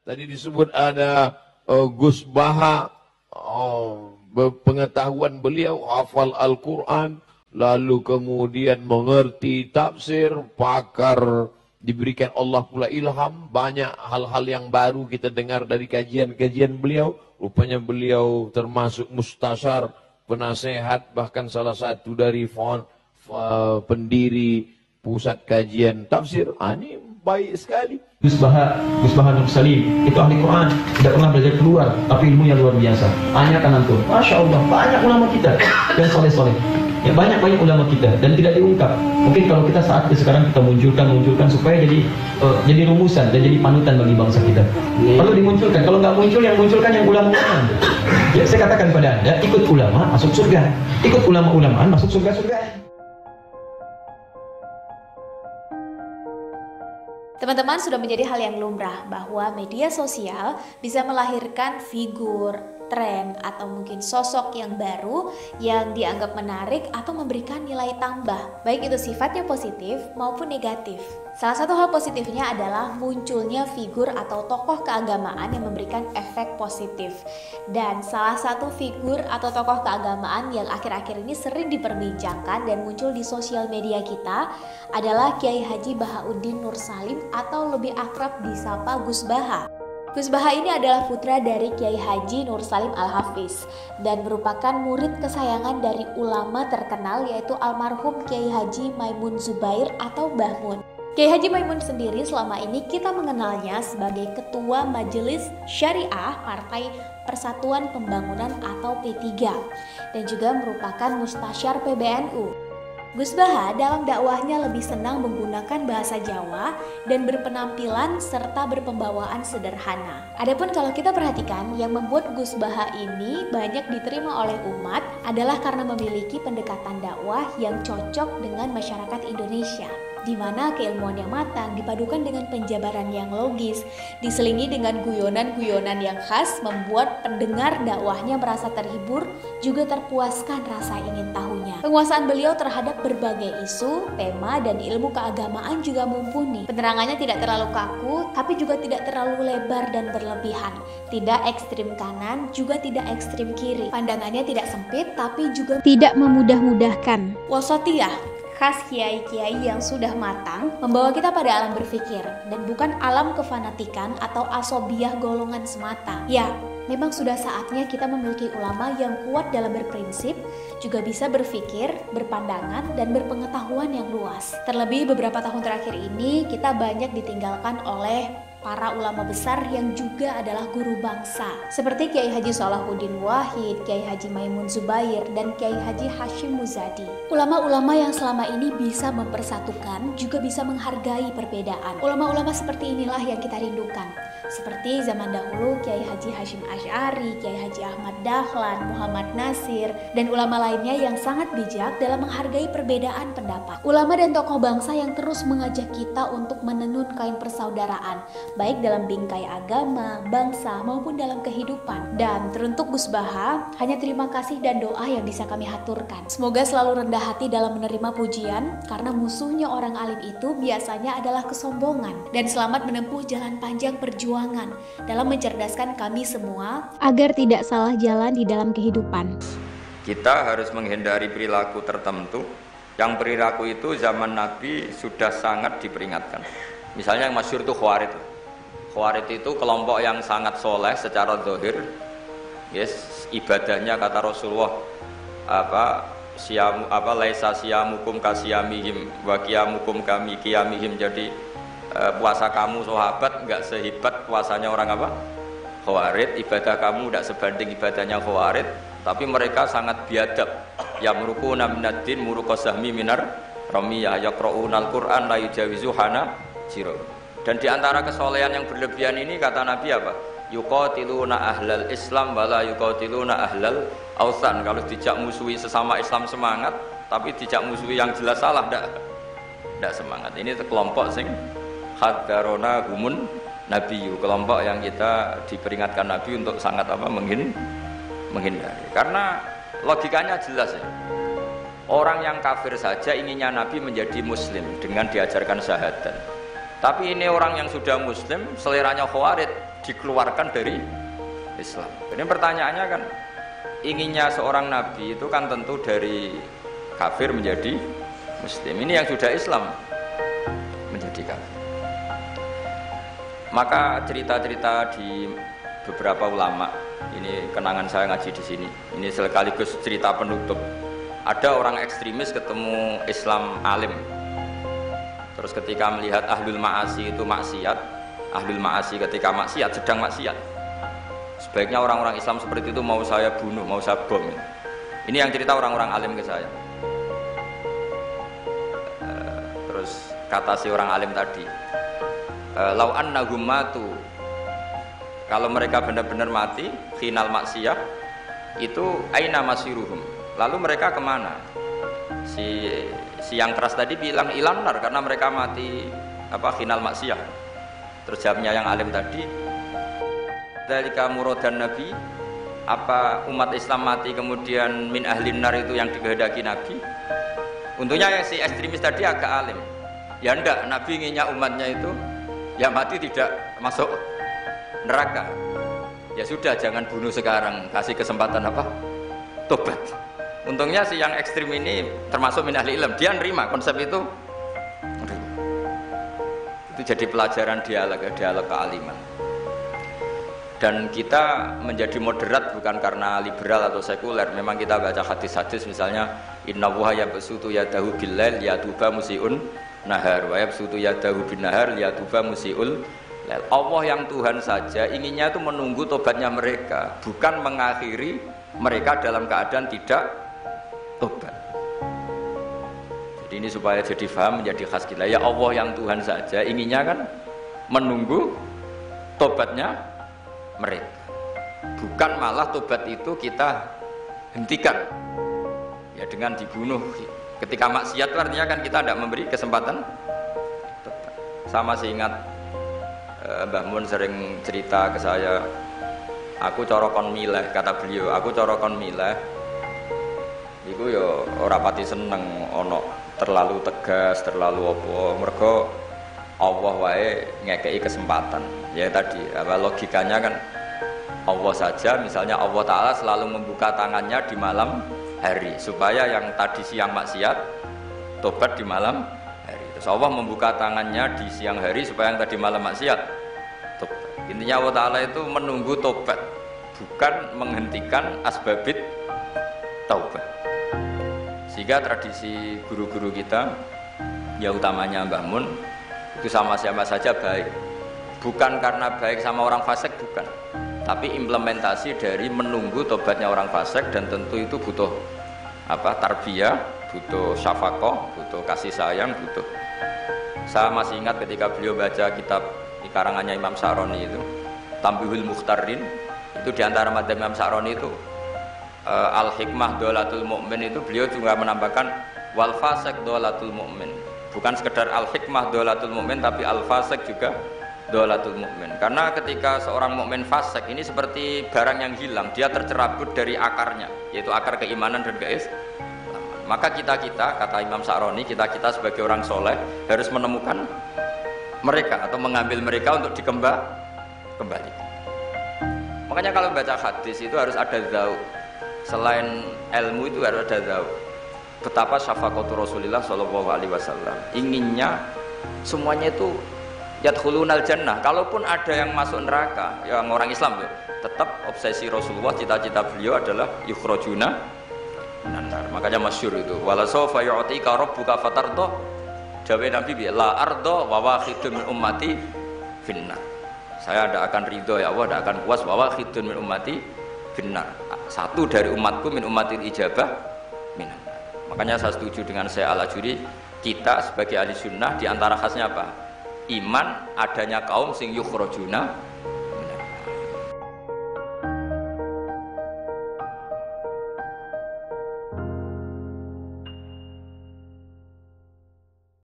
Tadi disebut ada Gus Baha, pengetahuan beliau hafal Al-Quran, lalu kemudian mengerti tafsir, pakar, diberikan Allah pula ilham, banyak hal-hal yang baru kita dengar dari kajian-kajian beliau. Rupanya beliau termasuk mustasyar, penasehat, bahkan salah satu dari pendiri pusat kajian tafsir. Ini baik sekali. Gus Baha Nur Salim itu ahli Quran, tidak pernah belajar keluar, tapi ilmunya luar biasa. Tanyakan antum, masya Allah, banyak ulama kita yang soleh-soleh. Ya banyak ulama kita dan tidak diungkap. Mungkin kalau kita saat sekarang kita munculkan supaya jadi rumusan dan jadi panutan bagi bangsa kita. Perlu dimunculkan. Kalau nggak muncul, yang munculkan yang ulama-ulama. Ya saya katakan pada Anda, ikut ulama masuk surga, ikut ulama-ulamaan masuk surga-surga. Teman-teman, sudah menjadi hal yang lumrah bahwa media sosial bisa melahirkan figur, tren, atau mungkin sosok yang baru yang dianggap menarik atau memberikan nilai tambah, baik itu sifatnya positif maupun negatif. Salah satu hal positifnya adalah munculnya figur atau tokoh keagamaan yang memberikan efek positif. Dan salah satu figur atau tokoh keagamaan yang akhir-akhir ini sering diperbincangkan dan muncul di sosial media kita adalah Kiai Haji Bahauddin Nur Salim atau lebih akrab disapa Gus Baha. Gus Baha ini adalah putra dari Kiai Haji Nur Salim Al-Hafiz dan merupakan murid kesayangan dari ulama terkenal yaitu almarhum Kiai Haji Maimun Zubair atau Mbah Mun. Kiai Haji Maimun sendiri selama ini kita mengenalnya sebagai Ketua Majelis Syariah Partai Persatuan Pembangunan atau P3 dan juga merupakan Mustasyar PBNU. Gus Baha dalam dakwahnya lebih senang menggunakan bahasa Jawa dan berpenampilan serta berpembawaan sederhana. Adapun kalau kita perhatikan, yang membuat Gus Baha ini banyak diterima oleh umat adalah karena memiliki pendekatan dakwah yang cocok dengan masyarakat Indonesia, di mana keilmuan yang matang dipadukan dengan penjabaran yang logis, diselingi dengan guyonan-guyonan yang khas, membuat pendengar dakwahnya merasa terhibur, juga terpuaskan rasa ingin tahunya. Penguasaan beliau terhadap berbagai isu, tema, dan ilmu keagamaan juga mumpuni. Penerangannya tidak terlalu kaku, tapi juga tidak terlalu lebar dan berlebihan. Tidak ekstrim kanan, juga tidak ekstrim kiri. Pandangannya tidak sempit, tapi juga tidak memudah-mudahkan. Wasatiyah, khas kiai-kiai yang sudah matang, membawa kita pada alam berpikir dan bukan alam kefanatikan atau asobiah golongan semata. Ya, memang sudah saatnya kita memiliki ulama yang kuat dalam berprinsip, juga bisa berpikir, berpandangan, dan berpengetahuan yang luas. Terlebih beberapa tahun terakhir ini kita banyak ditinggalkan oleh para ulama besar yang juga adalah guru bangsa seperti Kiai Haji Salahuddin Wahid, Kiai Haji Maimun Zubair, dan Kiai Haji Hashim Muzadi. Ulama-ulama yang selama ini bisa mempersatukan juga bisa menghargai perbedaan. Ulama-ulama seperti inilah yang kita rindukan. Seperti zaman dahulu Kiai Haji Hashim Asy'ari, Kiai Haji Ahmad Dahlan, Muhammad Nasir, dan ulama lainnya yang sangat bijak dalam menghargai perbedaan pendapat. Ulama dan tokoh bangsa yang terus mengajak kita untuk menenun kain persaudaraan, baik dalam bingkai agama, bangsa, maupun dalam kehidupan. Dan teruntuk Gus Baha, hanya terima kasih dan doa yang bisa kami haturkan. Semoga selalu rendah hati dalam menerima pujian, karena musuhnya orang alim itu biasanya adalah kesombongan. Dan selamat menempuh jalan panjang perjuangan dalam mencerdaskan kami semua agar tidak salah jalan di dalam kehidupan. Kita harus menghindari perilaku tertentu yang perilaku itu zaman Nabi sudah sangat diperingatkan. Misalnya yang masyhur itu Khawarij. Khawarij itu kelompok yang sangat soleh secara zahir. Yes, ibadahnya kata Rasulullah laisa siyamukum kasiyamihim wa qiyamukum kami qiyamihim. Jadi puasa kamu sahabat enggak sehebat puasanya orang Khawarij. Ibadah kamu tidak sebanding ibadahnya Khawarij, tapi mereka sangat biadab. Yamruquna minaddin muruqasahmi minar ramiyah yaqra'unal Qur'an la yujawizu hanajirahum. Dan di antara kesolehan yang berlebihan ini kata Nabi apa? Yuqatiluna ahlal Islam wala yuqatiluna ahlal awthan. Kalau dijak musuhi sesama Islam semangat, tapi dijak musuhi yang jelas salah tidak semangat. Ini kelompok sing hadarona gumun nabiyu, kelompok yang kita diperingatkan Nabi untuk sangat menghindari. Karena logikanya jelas ya. Orang yang kafir saja inginnya Nabi menjadi muslim dengan diajarkan syahadat. Tapi ini orang yang sudah muslim, seleranya khawarij, dikeluarkan dari Islam. Jadi pertanyaannya kan, inginnya seorang nabi itu kan tentu dari kafir menjadi muslim. Ini yang sudah Islam menjadi kafir. Maka cerita-cerita di beberapa ulama, ini kenangan saya ngaji di sini. Ini sekaligus cerita penutup. Ada orang ekstremis ketemu Islam alim. Terus ketika melihat ahlul ma'asi itu maksiat, ahlul ma'asi ketika maksiat, sedang maksiat, sebaiknya orang-orang Islam seperti itu mau saya bunuh, mau saya bom. Ini yang cerita orang-orang alim ke saya. Terus kata si orang alim tadi, lau annahum matu, kalau mereka benar-benar mati khinal maksiyah, itu aina masiruhum, lalu mereka kemana? Si yang keras tadi bilang ilanar, karena mereka mati khinal maksiyah. Terus jawabnya yang alim tadi, dzalika muradan nabi, apa umat Islam mati kemudian min ahlin nar itu yang dikehendaki nabi? Untungnya si ekstremis tadi agak alim. Ya enggak, nabi inginnya umatnya itu ya mati tidak masuk neraka. Ya sudah, jangan bunuh sekarang, kasih kesempatan tobat. Untungnya si yang ekstrim ini termasuk min ahli ilm, dia nerima konsep itu. Itu jadi pelajaran dialog kealiman. Dan kita menjadi moderat bukan karena liberal atau sekuler. Memang kita baca hadis-hadis misalnya innallaha yabsutu yadahu billail yatuba musiun nahar wa yabsutu yadahu bin nahar yatuba musiul lail. Allah yang Tuhan saja inginnya itu menunggu tobatnya mereka, bukan mengakhiri mereka dalam keadaan tidak tobat. Jadi ini supaya jadi paham, menjadi khas kita. Ya Allah yang Tuhan saja inginnya kan menunggu tobatnya mereka, bukan malah tobat itu kita hentikan ya dengan dibunuh ketika maksiat. Artinya kan kita tidak memberi kesempatan tobat. Sama sih ingat Mbah Mun sering cerita ke saya, aku corokon mileh, kata beliau, aku corokon mileh iku ya ora pati seneng ono terlalu tegas, terlalu mergo Allah wae ngekei kesempatan. Ya tadi logikanya kan Allah saja, misalnya Allah Ta'ala selalu membuka tangannya di malam hari supaya yang tadi siang maksiat tobat di malam hari. Terus Allah membuka tangannya di siang hari supaya yang tadi malam maksiat tobat. Intinya Allah Ta'ala itu menunggu tobat, bukan menghentikan asbabit taubat. Sehingga tradisi guru-guru kita, ya utamanya Mbah Mun, itu sama siapa saja baik, bukan karena baik sama orang fasik, bukan, tapi implementasi dari menunggu tobatnya orang fasik. Dan tentu itu butuh tarbiyah, butuh syafaqah, butuh kasih sayang, butuh. Saya masih ingat ketika beliau baca kitab di karangannya Imam Sa'roni itu Tambihul Mukhtarin, itu diantara madzhab Imam Sa'roni itu al-hikmah dolatul mu'min, itu beliau juga menambahkan wal fasik dolatul mu'min. Bukan sekedar al-hikmah dolatul mu'min, tapi al-fasik juga dolatul mu'min. Karena ketika seorang mukmin fasik ini seperti barang yang hilang, dia tercerabut dari akarnya, yaitu akar keimanan dan keislaman. Maka kita-kita, kata Imam Sa'roni, kita-kita sebagai orang soleh harus menemukan mereka atau mengambil mereka untuk kembali. Makanya kalau baca hadis itu harus ada dzauq. Selain ilmu itu harus ada dzauq. Betapa syafaqatu Rasulullah sallallahu alaihi wasallam. Inginnya semuanya itu yadkhulunal jannah. Kalaupun ada yang masuk neraka, yang orang Islam tuh, tetap obsesi Rasulullah, cita-cita beliau adalah yukhrajuna minan nar. Makanya masyhur itu, wala sawfa yu'tika rabbuka fatarda. Jawab Nabi bi la arda wa wahidun min ummati finnar. Saya tidak akan ridho ya Allah, tidak akan puas wa wahidun min ummati finnar. Satu dari umatku min ummatil ijabah minan nar. Makanya saya setuju dengan Syekh Al-Ajuri, kita sebagai ahli sunnah diantara khasnya apa? Iman adanya kaum sing yukhrajuna